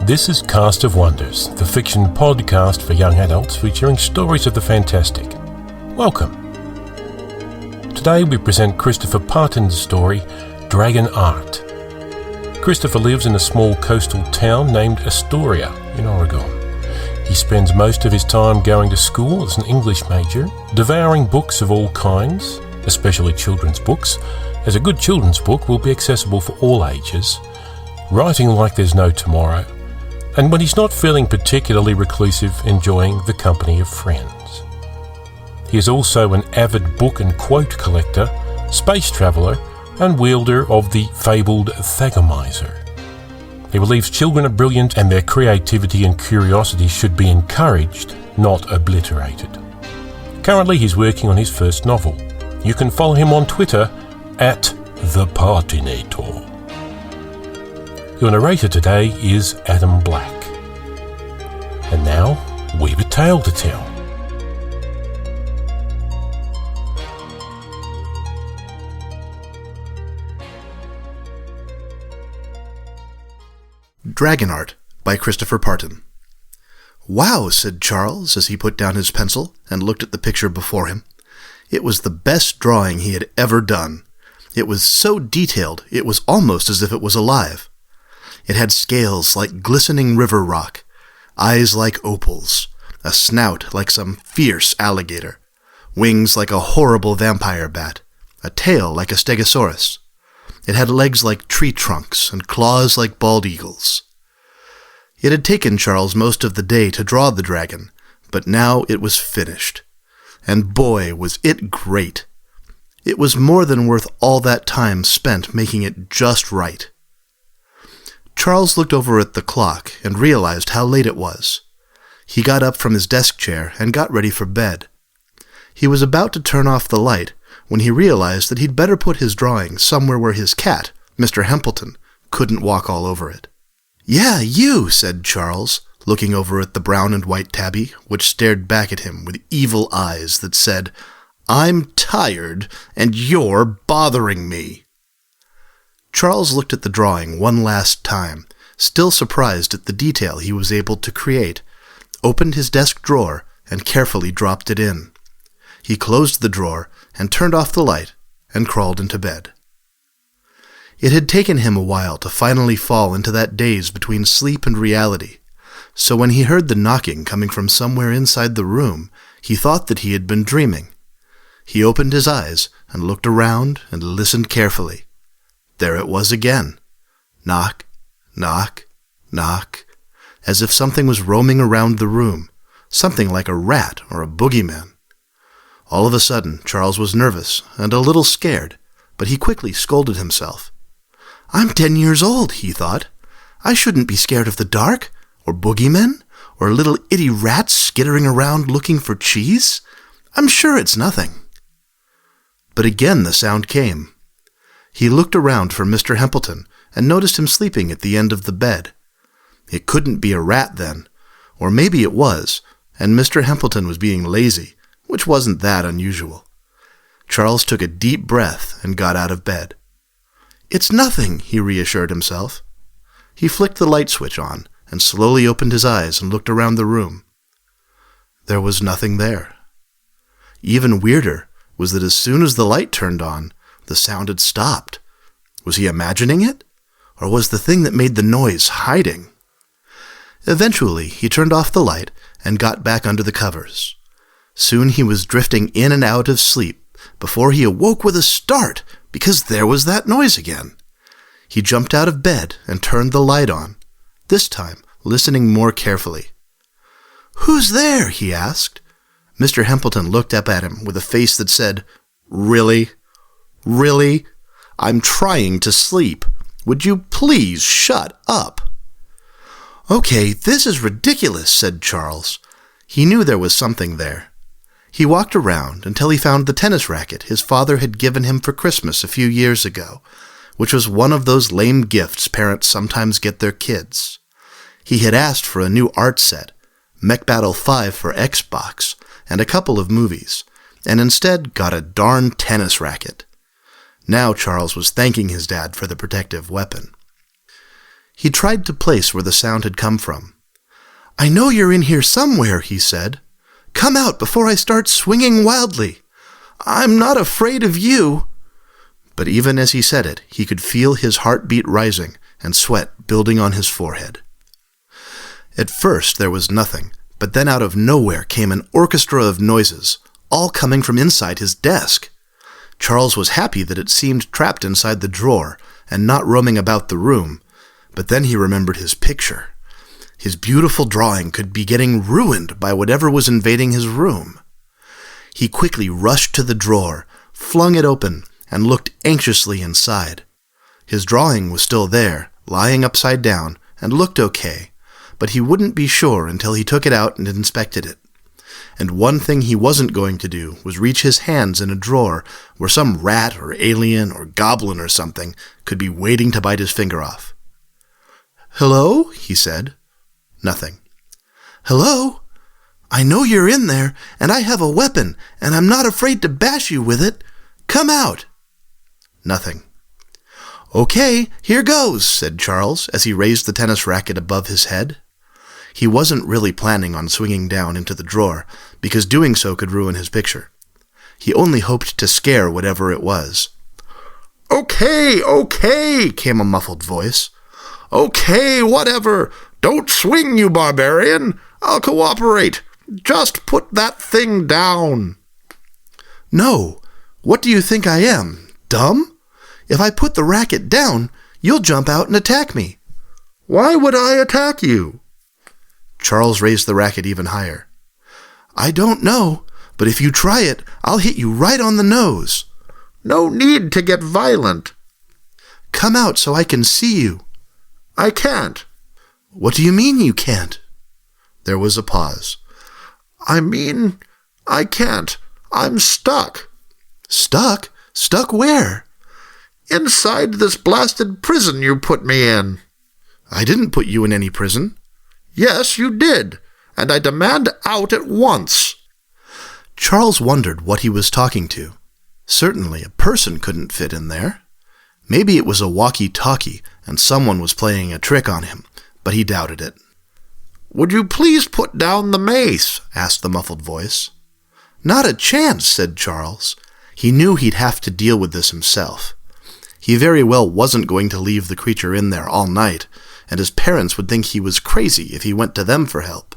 This is Cast of Wonders, the fiction podcast for young adults featuring stories of the fantastic. Welcome. Today we present Christopher Parton's story, Dragon Art. Christopher lives in a small coastal town named Astoria in Oregon. He spends most of his time going to school as an English major, devouring books of all kinds, especially children's books, as a good children's book will be accessible for all ages, writing like there's no tomorrow, and when he's not feeling particularly reclusive, enjoying the company of friends. He is also an avid book and quote collector, space traveller, and wielder of the fabled Thagomizer. He believes children are brilliant and their creativity and curiosity should be encouraged, not obliterated. Currently he's working on his first novel. You can follow him on Twitter at ThePartinator. Your narrator today is Adam Black. And now, we've a tale to tell. Dragon Art by Christopher Parton. "Wow," said Charles as he put down his pencil and looked at the picture before him. It was the best drawing he had ever done. It was so detailed, it was almost as if it was alive. It had scales like glistening river rock, eyes like opals, a snout like some fierce alligator, wings like a horrible vampire bat, a tail like a stegosaurus. It had legs like tree trunks and claws like bald eagles. It had taken Charles most of the day to draw the dragon, but now it was finished. And boy, was it great! It was more than worth all that time spent making it just right. Charles looked over at the clock and realized how late it was. He got up from his desk chair and got ready for bed. He was about to turn off the light when he realized that he'd better put his drawing somewhere where his cat, Mr. Hempleton, couldn't walk all over it. "Yeah, you," said Charles, looking over at the brown and white tabby, which stared back at him with evil eyes that said, "I'm tired, and you're bothering me." Charles looked at the drawing one last time, still surprised at the detail he was able to create, opened his desk drawer, and carefully dropped it in. He closed the drawer and turned off the light and crawled into bed. It had taken him a while to finally fall into that daze between sleep and reality, so when he heard the knocking coming from somewhere inside the room, he thought that he had been dreaming. He opened his eyes and looked around and listened carefully. There it was again. Knock, knock, knock, as if something was roaming around the room, something like a rat or a boogeyman. All of a sudden, Charles was nervous and a little scared, but he quickly scolded himself. "I'm 10 years old," he thought. "I shouldn't be scared of the dark, or boogeymen, or little itty rats skittering around looking for cheese. I'm sure it's nothing." But again the sound came. He looked around for Mr. Hempleton and noticed him sleeping at the end of the bed. It couldn't be a rat then, or maybe it was, and Mr. Hempleton was being lazy, which wasn't that unusual. Charles took a deep breath and got out of bed. "It's nothing," he reassured himself. He flicked the light switch on and slowly opened his eyes and looked around the room. There was nothing there. Even weirder was that as soon as the light turned on, the sound had stopped. Was he imagining it? Or was the thing that made the noise hiding? Eventually, he turned off the light and got back under the covers. Soon he was drifting in and out of sleep before he awoke with a start, because there was that noise again. He jumped out of bed and turned the light on, this time listening more carefully. "Who's there?" he asked. Mr. Hempleton looked up at him with a face that said, "Really? Really? I'm trying to sleep. Would you please shut up?" "Okay, this is ridiculous," said Charles. He knew there was something there. He walked around until he found the tennis racket his father had given him for Christmas a few years ago, which was one of those lame gifts parents sometimes get their kids. He had asked for a new art set, Mech Battle 5 for Xbox, and a couple of movies, and instead got a darn tennis racket. Now Charles was thanking his dad for the protective weapon. He tried to place where the sound had come from. "I know you're in here somewhere," he said. "Come out before I start swinging wildly. I'm not afraid of you." But even as he said it, he could feel his heartbeat rising and sweat building on his forehead. At first there was nothing, but then out of nowhere came an orchestra of noises, all coming from inside his desk. Charles was happy that it seemed trapped inside the drawer and not roaming about the room, but then he remembered his picture. His beautiful drawing could be getting ruined by whatever was invading his room. He quickly rushed to the drawer, flung it open, and looked anxiously inside. His drawing was still there, lying upside down, and looked okay, but he wouldn't be sure until he took it out and inspected it. And one thing he wasn't going to do was reach his hands in a drawer where some rat or alien or goblin or something could be waiting to bite his finger off. "Hello?" he said. Nothing. "Hello? I know you're in there, and I have a weapon, and I'm not afraid to bash you with it. Come out." Nothing. "Okay, here goes," said Charles as he raised the tennis racket above his head. He wasn't really planning on swinging down into the drawer, because doing so could ruin his picture. He only hoped to scare whatever it was. Okay, came a muffled voice. "Okay, whatever. Don't swing, you barbarian. I'll cooperate. Just put that thing down." "No. What do you think I am? Dumb? If I put the racket down, you'll jump out and attack me." "Why would I attack you?" Charles raised the racket even higher. "I don't know, but if you try it, I'll hit you right on the nose." "No need to get violent." "Come out so I can see you." "I can't." "What do you mean you can't?" There was a pause. "I mean, I can't. I'm stuck." "Stuck? Stuck where?" "Inside this blasted prison you put me in." "I didn't put you in any prison." "Yes, you did, and I demand out at once." Charles wondered what he was talking to. Certainly a person couldn't fit in there. Maybe it was a walkie-talkie and someone was playing a trick on him, but he doubted it. "Would you please put down the mace?" asked the muffled voice. "Not a chance," said Charles. He knew he'd have to deal with this himself. He very well wasn't going to leave the creature in there all night, and his parents would think he was crazy if he went to them for help.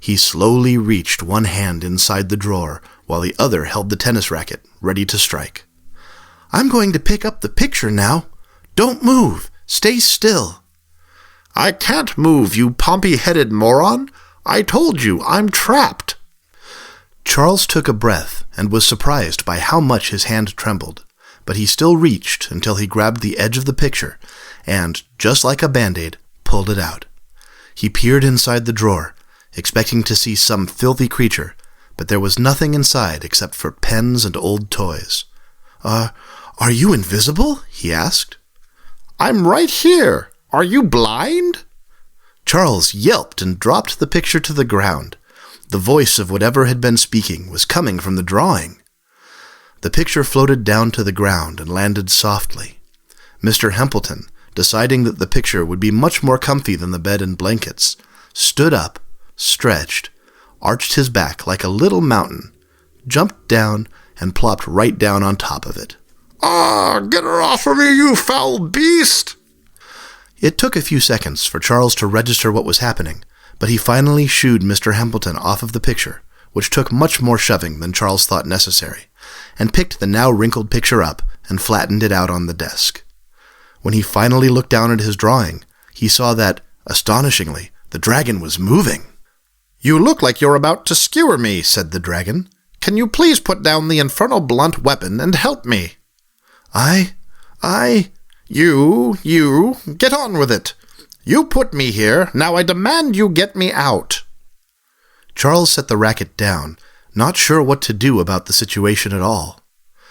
He slowly reached one hand inside the drawer while the other held the tennis racket, ready to strike. "I'm going to pick up the picture now. Don't move. Stay still." "I can't move, you pompy-headed moron. I told you, I'm trapped." Charles took a breath and was surprised by how much his hand trembled, but he still reached until he grabbed the edge of the picture and, just like a Band-Aid, pulled it out. He peered inside the drawer, expecting to see some filthy creature, but there was nothing inside except for pens and old toys. Are you invisible?" he asked. "I'm right here. Are you blind?" Charles yelped and dropped the picture to the ground. The voice of whatever had been speaking was coming from the drawing. The picture floated down to the ground and landed softly. Mr. Hempleton, deciding that the picture would be much more comfy than the bed and blankets, stood up, stretched, arched his back like a little mountain, jumped down, and plopped right down on top of it. "Ah, get her off of me, you foul beast!" It took a few seconds for Charles to register what was happening, but he finally shooed Mr. Hempleton off of the picture, which took much more shoving than Charles thought necessary, and picked the now wrinkled picture up and flattened it out on the desk. When he finally looked down at his drawing, he saw that, astonishingly, the dragon was moving. "You look like you're about to skewer me," said the dragon. "Can you please put down the infernal blunt weapon and help me?" You, get on with it. You put me here, now I demand you get me out." Charles set the racket down, not sure what to do about the situation at all.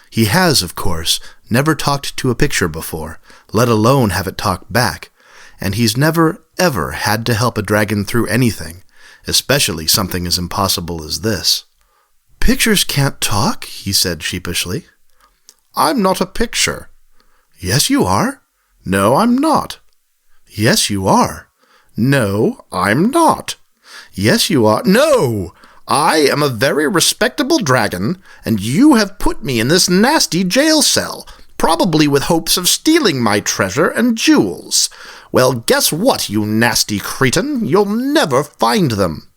He has, of course, never talked to a picture before, let alone have it talk back, and he's never, ever had to help a dragon through anything, especially something as impossible as this. "Pictures can't talk," he said sheepishly. "I'm not a picture." "Yes, you are." "No, I'm not." Yes, you are. No, I'm not. Yes, you are. No! I am a very respectable dragon, and you have put me in this nasty jail cell, probably with hopes of stealing my treasure and jewels. Well, guess what, you nasty cretin? You'll never find them.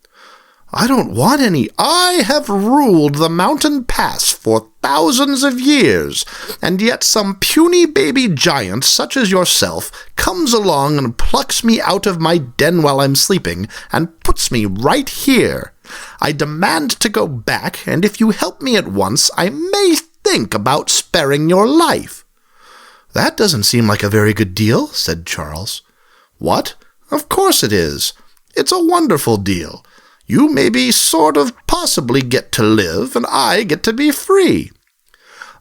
I don't want any. I have ruled the mountain pass for thousands of years, and yet some puny baby giant such as yourself comes along and plucks me out of my den while I'm sleeping and puts me right here. I demand to go back, and if you help me at once, I may think about sparing your life. That doesn't seem like a very good deal, said Charles. What? Of course it is. It's a wonderful deal. You maybe sort of possibly get to live, and I get to be free.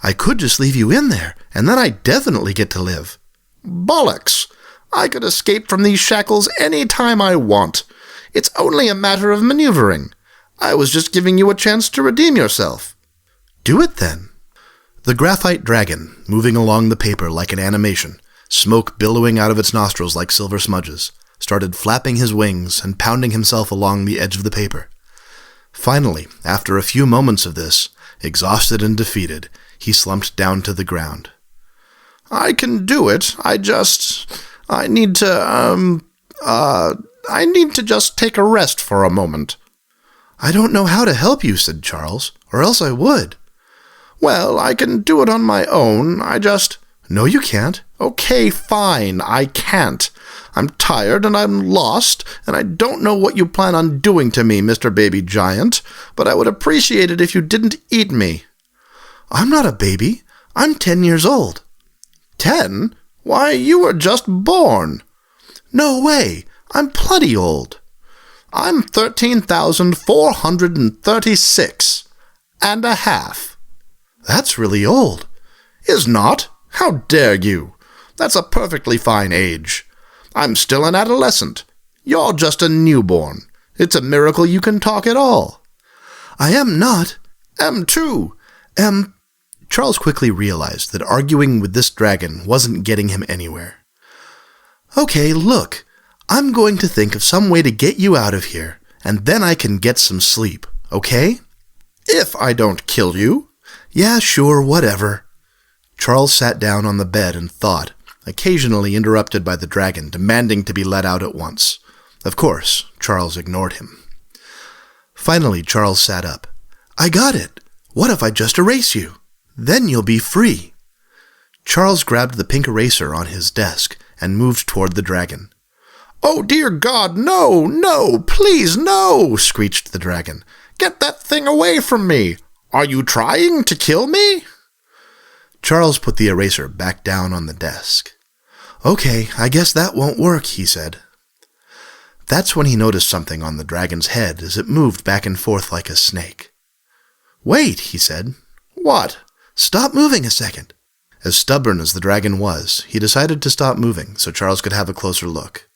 I could just leave you in there, and then I definitely get to live. Bollocks! I could escape from these shackles any time I want. It's only a matter of maneuvering. I was just giving you a chance to redeem yourself. Do it then. The graphite dragon, moving along the paper like an animation, smoke billowing out of its nostrils like silver smudges, started flapping his wings and pounding himself along the edge of the paper. Finally, after a few moments of this, exhausted and defeated, he slumped down to the ground. I can do it. I need to just take a rest for a moment. I don't know how to help you, said Charles, or else I would. Well, I can do it on my own. No, you can't. Okay, fine, I can't. I'm tired and I'm lost, and I don't know what you plan on doing to me, Mr. Baby Giant, but I would appreciate it if you didn't eat me. I'm not a baby. I'm 10 years old. 10? Why, you were just born. No way. I'm plenty old. I'm 13,436 and a half. That's really old. Is not? How dare you? That's a perfectly fine age. I'm still an adolescent. You're just a newborn. It's a miracle you can talk at all. I am not. Am too. Charles quickly realized that arguing with this dragon wasn't getting him anywhere. Okay, look. I'm going to think of some way to get you out of here, and then I can get some sleep, okay? If I don't kill you. Yeah, sure, whatever. Charles sat down on the bed and thought, occasionally interrupted by the dragon demanding to be let out at once. Of course, Charles ignored him. Finally, Charles sat up. I got it. What if I just erase you? Then you'll be free. Charles grabbed the pink eraser on his desk and moved toward the dragon. Oh, dear God, no, no, please, no, screeched the dragon. Get that thing away from me. Are you trying to kill me? Charles put the eraser back down on the desk. Okay, I guess that won't work, he said. That's when he noticed something on the dragon's head as it moved back and forth like a snake. Wait, he said. What? Stop moving a second. As stubborn as the dragon was, he decided to stop moving so Charles could have a closer look.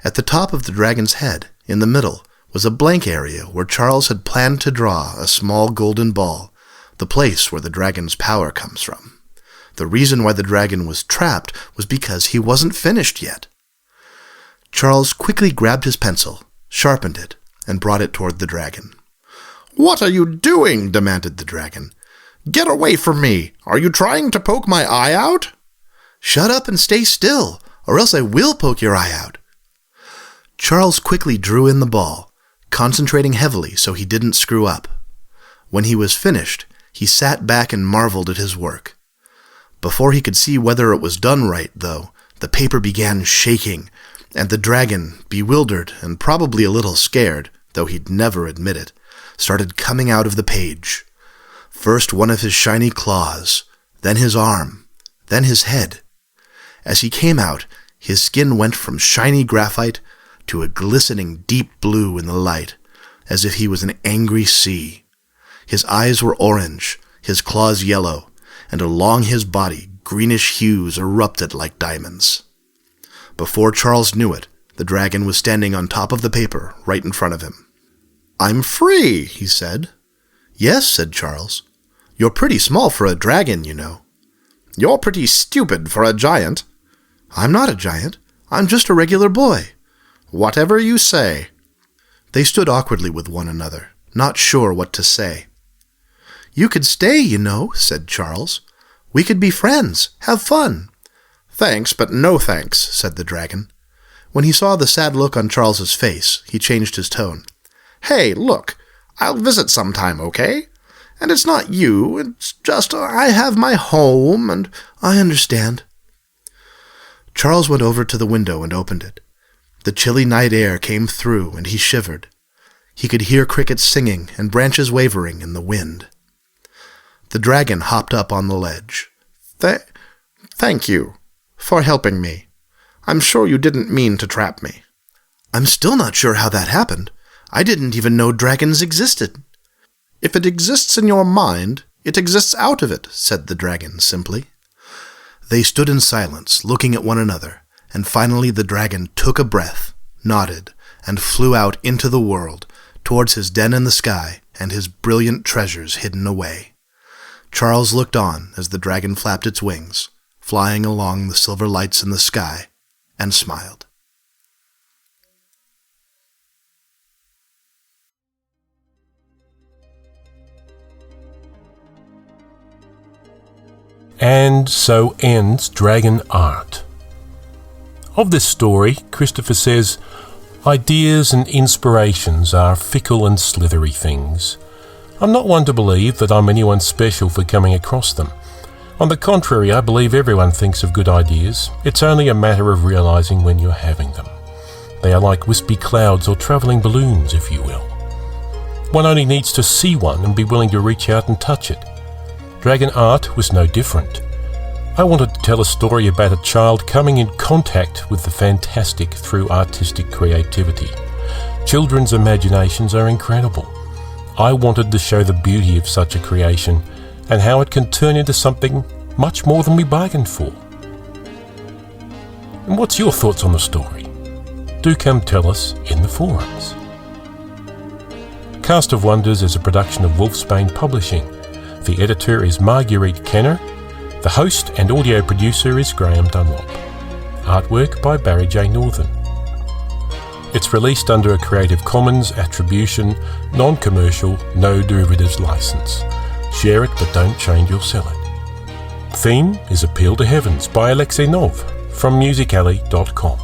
At the top of the dragon's head, in the middle, was a blank area where Charles had planned to draw a small golden ball, the place where the dragon's power comes from. The reason why the dragon was trapped was because he wasn't finished yet. Charles quickly grabbed his pencil, sharpened it, and brought it toward the dragon. What are you doing? Demanded the dragon. Get away from me! Are you trying to poke my eye out? Shut up and stay still, or else I will poke your eye out. Charles quickly drew in the ball, concentrating heavily so he didn't screw up. When he was finished, he sat back and marveled at his work. Before he could see whether it was done right, though, the paper began shaking, and the dragon, bewildered and probably a little scared, though he'd never admit it, started coming out of the page. First one of his shiny claws, then his arm, then his head. As he came out, his skin went from shiny graphite to a glistening deep blue in the light, as if he was an angry sea. His eyes were orange, his claws yellow, and along his body greenish hues erupted like diamonds. Before Charles knew it, the dragon was standing on top of the paper right in front of him. I'm free, he said. Yes, said Charles. You're pretty small for a dragon, you know. You're pretty stupid for a giant. I'm not a giant. I'm just a regular boy." "Whatever you say." They stood awkwardly with one another, not sure what to say. "You could stay, you know," said Charles. "We could be friends, have fun." "Thanks, but no thanks," said the dragon. When he saw the sad look on Charles's face, he changed his tone. "Hey, look, I'll visit sometime, okay? And it's not you, it's just I have my home and—" "I understand." Charles went over to the window and opened it. The chilly night air came through, and he shivered. He could hear crickets singing and branches wavering in the wind. The dragon hopped up on the ledge. Thank you for helping me. I'm sure you didn't mean to trap me." "I'm still not sure how that happened. I didn't even know dragons existed." "If it exists in your mind, it exists out of it," said the dragon simply. They stood in silence, looking at one another, and finally the dragon took a breath, nodded, and flew out into the world, towards his den in the sky and his brilliant treasures hidden away. Charles looked on as the dragon flapped its wings, flying along the silver lights in the sky, and smiled. And so ends Dragon Art. Of this story, Christopher says, "Ideas and inspirations are fickle and slithery things. I'm not one to believe that I'm anyone special for coming across them. On the contrary, I believe everyone thinks of good ideas. It's only a matter of realising when you're having them. They are like wispy clouds or travelling balloons, if you will. One only needs to see one and be willing to reach out and touch it. Dragon Art was no different. I wanted to tell a story about a child coming in contact with the fantastic through artistic creativity. Children's imaginations are incredible. I wanted to show the beauty of such a creation and how it can turn into something much more than we bargained for." And what's your thoughts on the story? Do come tell us in the forums. Cast of Wonders is a production of Wolfsbane Publishing. The editor is Marguerite Kenner. The host and audio producer is Graham Dunlop. Artwork by Barry J. Northern. It's released under a Creative Commons Attribution, Non-Commercial, No Derivatives license. Share it but don't change or sell it. Theme is Appeal to Heavens by Alexei Nov from musicalley.com.